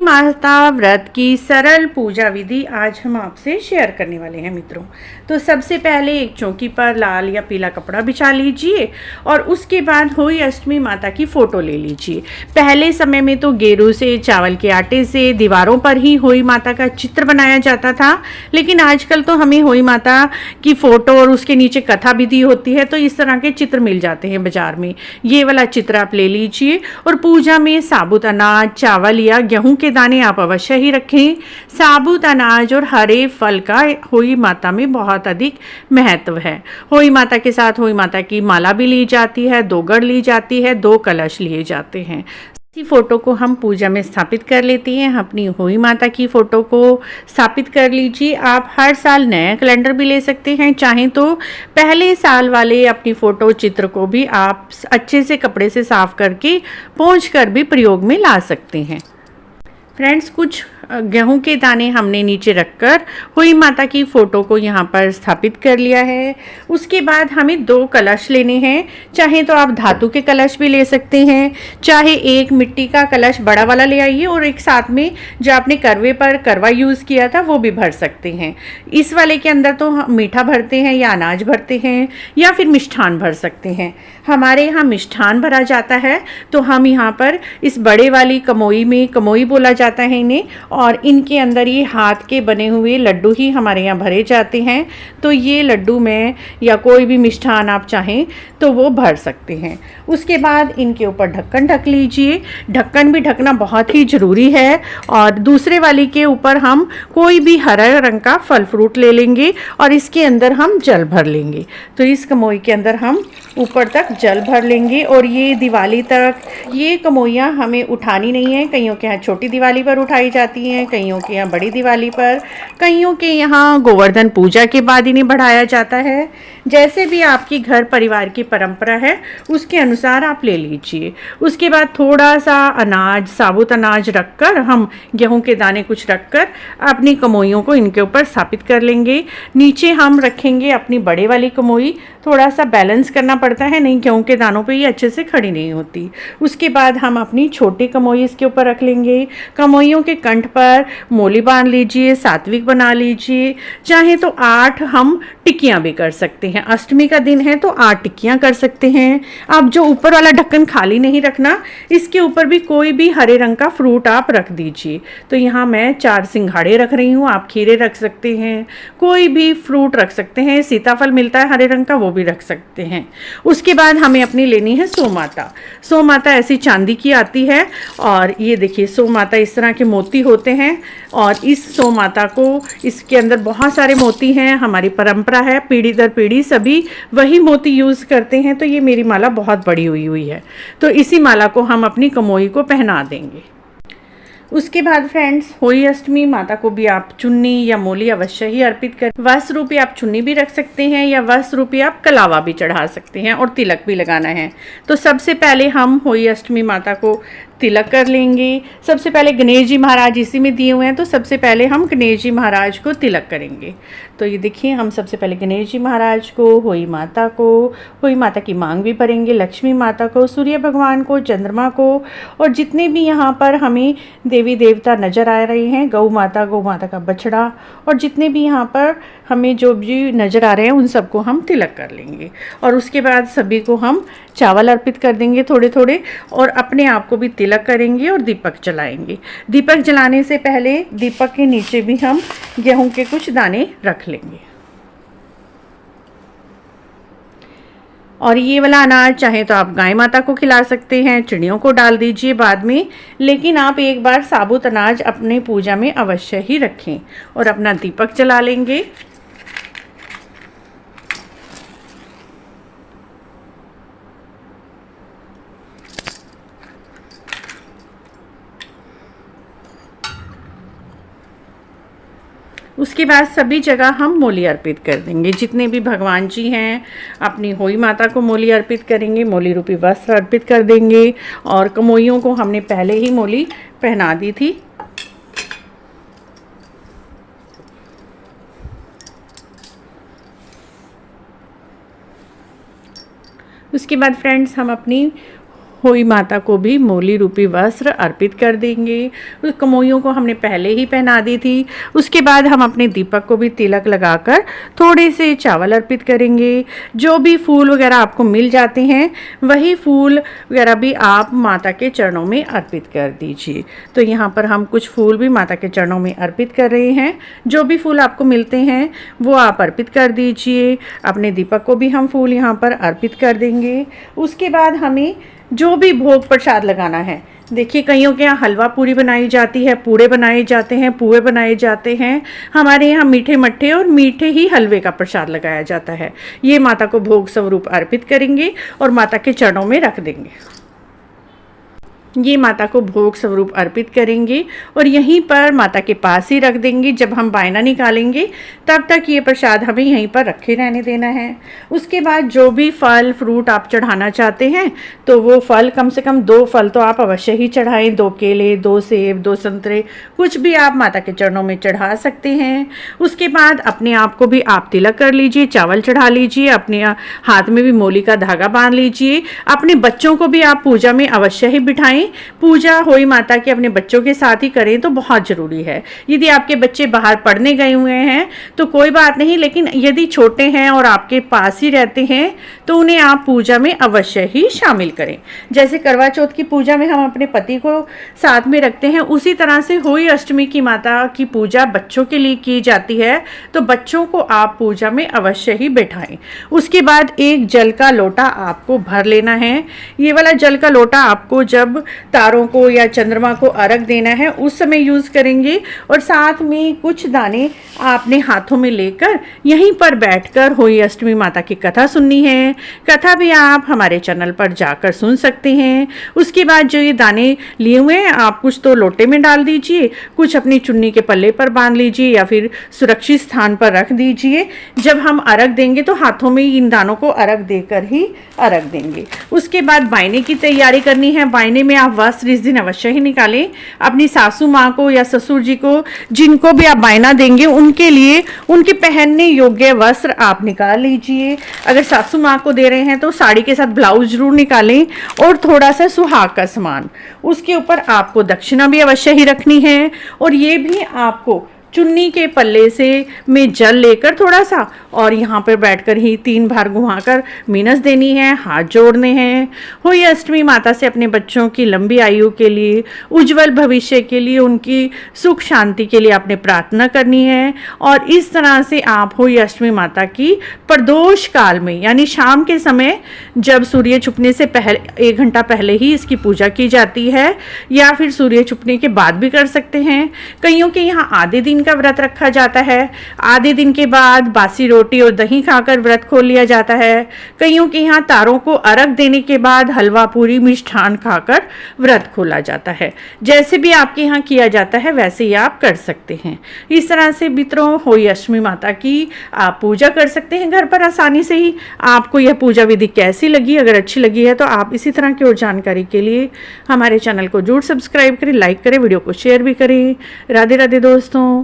माता व्रत की सरल पूजा विधि आज हम आपसे शेयर करने वाले हैं मित्रों। तो सबसे पहले एक चौकी पर लाल या पीला कपड़ा बिछा लीजिए और उसके बाद होई अष्टमी माता की फ़ोटो ले लीजिए। पहले समय में तो गेरू से, चावल के आटे से दीवारों पर ही होई माता का चित्र बनाया जाता था, लेकिन आजकल तो हमें होई माता की फ़ोटो और उसके नीचे कथा विधि होती है, तो इस तरह के चित्र मिल जाते हैं बाज़ार में। ये वाला चित्र आप ले लीजिए और पूजा में साबुत अनाज, चावल या गेहूँ के दाने आप अवश्य ही रखें। साबुत अनाज और हरे फल का होई माता में बहुत अधिक महत्व है। होई माता के साथ होई माता की माला भी ली जाती है, 2 गढ़ ली जाती है, 2 कलश लिए जाते हैं। इसी फ़ोटो को हम पूजा में स्थापित कर लेते हैं। अपनी होई माता की फ़ोटो को स्थापित कर लीजिए। आप हर साल नया कैलेंडर भी ले सकते हैं, चाहें तो पहले साल वाले अपनी फ़ोटो चित्र को भी आप अच्छे से कपड़े से साफ़ करके पोंछ कर भी प्रयोग में ला सकते हैं। फ्रेंड्स, कुछ गेहूं के दाने हमने नीचे रखकर होई माता की फ़ोटो को यहाँ पर स्थापित कर लिया है। उसके बाद हमें 2 कलश लेने हैं। चाहे तो आप धातु के कलश भी ले सकते हैं, चाहे एक मिट्टी का कलश बड़ा वाला ले आइए और एक साथ में जो आपने करवे पर करवा यूज़ किया था वो भी भर सकते हैं। इस वाले के अंदर तो हम मीठा भरते हैं या अनाज भरते हैं या फिर मिष्ठान भर सकते हैं। हमारे यहाँ मिष्ठान भरा जाता है, तो हम यहाँ पर इस बड़े वाली कमोई में, कमोई बोला जाता है इन्हें, और इनके अंदर ये हाथ के बने हुए लड्डू ही हमारे यहाँ भरे जाते हैं। तो ये लड्डू में या कोई भी मिष्ठान आप चाहें तो वो भर सकते हैं। उसके बाद इनके ऊपर ढक्कन ढक लीजिए। ढक्कन भी ढकना बहुत ही ज़रूरी है। और दूसरे वाली के ऊपर हम कोई भी हरा रंग का फल फ्रूट ले लेंगे और इसके अंदर हम जल भर लेंगे। तो इस कमोई के अंदर हम ऊपर तक जल भर लेंगे और ये दिवाली तक ये कमोइयाँ हमें उठानी नहीं है। कईयों के यहाँ छोटी दिवाली पर उठाई जाती हैं, कईयों के यहाँ बड़ी दिवाली पर, कईयों के यहाँ गोवर्धन पूजा के बाद इन्हें बढ़ाया जाता है। जैसे भी आपकी घर परिवार की परंपरा है उसके अनुसार आप ले लीजिए। उसके बाद थोड़ा सा अनाज, साबुत अनाज रखकर, हम गेहूं के दाने कुछ रखकर अपनी कमोइयों को इनके ऊपर स्थापित कर लेंगे। नीचे हम रखेंगे अपनी बड़े वाली कमोई। थोड़ा सा बैलेंस करना पड़ता है, नहीं गेहूं के दानों पे ये अच्छे से खड़ी नहीं होती। उसके बाद हम अपनी छोटी कमोई इसके ऊपर रख लेंगे। कमोइयों के कंठ पर मोली बांध लीजिए, सात्विक बना लीजिए। चाहे तो 8 हम टिक्कियाँ भी कर सकते हैं। अष्टमी का दिन है तो 8 टिक्कियाँ कर सकते हैं। अब जो ऊपर वाला ढक्कन खाली नहीं रखना, इसके ऊपर भी कोई भी हरे रंग का फ्रूट आप रख दीजिए। तो यहाँ मैं 4 सिंघाड़े रख रही हूँ, आप खीरे रख सकते हैं, कोई भी फ्रूट रख सकते हैं। सीताफल मिलता है हरे रंग का, वो भी रख सकते हैं। उसके बाद हमें अपनी लेनी है सो माता। सो माता ऐसी चांदी की आती है और ये देखिए सो माता इस तरह के मोती होते हैं और इस सो माता को, इसके अंदर बहुत सारे मोती हैं। हमारी परंपरा है, पीढ़ी दर पीढ़ी सभी वही मोती यूज़ करते हैं। तो ये मेरी माला बहुत बड़ी हुई है, तो इसी माला को हम अपनी कमोई को पहना देंगे। उसके बाद फ्रेंड्स, होई अष्टमी माता को भी आप चुन्नी या मोली अवश्य ही अर्पित कर। वस्त्र रूपी आप चुन्नी भी रख सकते हैं या वस्त्र रूपी आप कलावा भी चढ़ा सकते हैं और तिलक भी लगाना है। तो सबसे पहले हम होई अष्टमी माता को तिलक कर लेंगे। सबसे पहले गणेश जी महाराज इसी में दिए हुए हैं, तो सबसे पहले हम गणेश जी महाराज को तिलक करेंगे। तो ये देखिए, हम सबसे पहले गणेश जी महाराज को, होई माता को, होई माता की मांग भी भरेंगे, लक्ष्मी माता को, सूर्य भगवान को, चंद्रमा को, और जितने भी यहाँ पर हमें देवी देवता नज़र आ रहे हैं, गौ माता का बछड़ा, और जितने भी यहाँ पर हमें जो भी नज़र आ रहे हैं उन सबको हम तिलक कर लेंगे। और उसके बाद सभी को हम चावल अर्पित कर देंगे थोड़े थोड़े, और अपने आप को भी तिलक करेंगे और दीपक जलाएंगे। दीपक जलाने से पहले दीपक के नीचे भी हम गेहूं के कुछ दाने रख लेंगे। और ये वाला अनाज चाहे तो आप गाय माता को खिला सकते हैं, चिड़ियों को डाल दीजिए बाद में, लेकिन आप एक बार साबुत अनाज अपने पूजा में अवश्य ही रखें और अपना दीपक जला लेंगे। उसके बाद सभी जगह हम मोली अर्पित कर देंगे। जितने भी भगवान जी हैं अपनी होई माता को मोली अर्पित करेंगे, मोली रूपी वस्त्र अर्पित कर देंगे। और कमोइयों को हमने पहले ही मोली पहना दी थी। उसके बाद फ्रेंड्स, हम अपनी होई माता को भी मोली रूपी वस्त्र अर्पित कर देंगे। उस कमोइयों को हमने पहले ही पहना दी थी। उसके बाद हम अपने दीपक को भी तिलक लगाकर थोड़े से चावल अर्पित करेंगे। जो भी फूल वगैरह आपको मिल जाते हैं वही फूल वगैरह भी आप माता के चरणों में अर्पित कर दीजिए। तो यहाँ पर हम कुछ फूल भी माता के चरणों में अर्पित कर रहे हैं। जो भी फूल आपको मिलते हैं वो आप अर्पित कर दीजिए। अपने दीपक को भी हम फूल यहाँ पर अर्पित कर देंगे। उसके बाद हमें जो भी भोग प्रसाद लगाना है, देखिए कईयों के यहाँ हलवा पूरी बनाई जाती है, पूड़े बनाए जाते हैं, पुए बनाए जाते हैं। हमारे यहाँ मीठे मट्ठे और मीठे ही हलवे का प्रसाद लगाया जाता है। ये माता को भोग स्वरूप अर्पित करेंगे और माता के चरणों में रख देंगे। ये माता को भोग स्वरूप अर्पित करेंगे और यहीं पर माता के पास ही रख देंगे। जब हम बायना निकालेंगे तब तक ये प्रसाद हमें यहीं पर रखे रहने देना है। उसके बाद जो भी फल फ्रूट आप चढ़ाना चाहते हैं तो वो फल, कम से कम 2 फल तो आप अवश्य ही चढ़ाएं। 2 केले, 2 सेब, 2 संतरे, कुछ भी आप माता के चरणों में चढ़ा सकते हैं। उसके बाद अपने आप को भी आप तिलक कर लीजिए, चावल चढ़ा लीजिए, अपने हाथ में भी मोली का धागा बांध लीजिए। अपने बच्चों को भी आप पूजा में अवश्य ही बिठाएं। पूजा होई माता की अपने बच्चों के साथ ही करें तो बहुत ज़रूरी है। यदि आपके बच्चे बाहर पढ़ने गए हुए हैं तो कोई बात नहीं, लेकिन यदि छोटे हैं और आपके पास ही रहते हैं तो उन्हें आप पूजा में अवश्य ही शामिल करें। जैसे करवा चौथ की पूजा में हम अपने पति को साथ में रखते हैं, उसी तरह से होई अष्टमी की माता की पूजा बच्चों के लिए की जाती है, तो बच्चों को आप पूजा में अवश्य ही बैठाएं। उसके बाद एक जल का लोटा आपको भर लेना है। ये वाला जल का लोटा आपको जब तारों को या चंद्रमा को अर्घ देना है उस समय यूज़ करेंगे। और साथ में कुछ दाने आपने हाथों में लेकर यहीं पर बैठकर होई अष्टमी माता की कथा सुननी है। कथा भी आप हमारे चैनल पर जाकर सुन सकते हैं। उसके बाद जो ये दाने लिए हुए हैं आप कुछ तो लोटे में डाल दीजिए, कुछ अपनी चुन्नी के पल्ले पर बांध लीजिए या फिर सुरक्षित स्थान पर रख दीजिए। जब हम अर्घ देंगे तो हाथों में इन दानों को अर्घ देकर ही अर्घ देंगे। उसके बाद बायने की तैयारी करनी है। बायने में आप वस्त्र इस दिन अवश्य ही निकालें। अपनी सासू माँ को या ससुर जी को, जिनको भी आप बायना देंगे, उनके लिए उनके पहनने योग्य वस्त्र आप निकाल लीजिए। अगर सासू माँ को दे रहे हैं तो साड़ी के साथ ब्लाउज जरूर निकालें और थोड़ा सा सुहाग का सामान। उसके ऊपर आपको दक्षिणा भी अवश्य ही रखनी है और ये भी आपको चुन्नी के पल्ले से में जल लेकर थोड़ा सा और यहाँ पर बैठकर ही 3 बार घुमाकर मीनस देनी है, हाथ जोड़ने हैं। होई अष्टमी माता से अपने बच्चों की लंबी आयु के लिए, उज्जवल भविष्य के लिए, उनकी सुख शांति के लिए आपने प्रार्थना करनी है। और इस तरह से आप होई अष्टमी माता की प्रदोष काल में, यानी शाम के समय जब सूर्य छुपने से पहले 1 घंटा पहले ही इसकी पूजा की जाती है, या फिर सूर्य छुपने के बाद भी कर सकते हैं। कईयों के यहाँ आधे दिन का व्रत रखा जाता है, आधे दिन के बाद बासी रोटी और दही खाकर व्रत खोल लिया जाता है। कईयों के यहाँ तारों को अर्घ देने के बाद हलवा पूरी मिष्ठान खाकर व्रत खोला जाता है। जैसे भी आपके यहाँ किया जाता है वैसे ही आप कर सकते हैं। इस तरह से मित्रों होई अष्टमी माता की आप पूजा कर सकते हैं घर पर आसानी से ही। आपको यह पूजा विधि कैसी लगी? अगर अच्छी लगी है तो आप इसी तरह की और जानकारी के लिए हमारे चैनल को जरूर सब्सक्राइब करें, लाइक करें, वीडियो को शेयर भी करें। राधे राधे दोस्तों।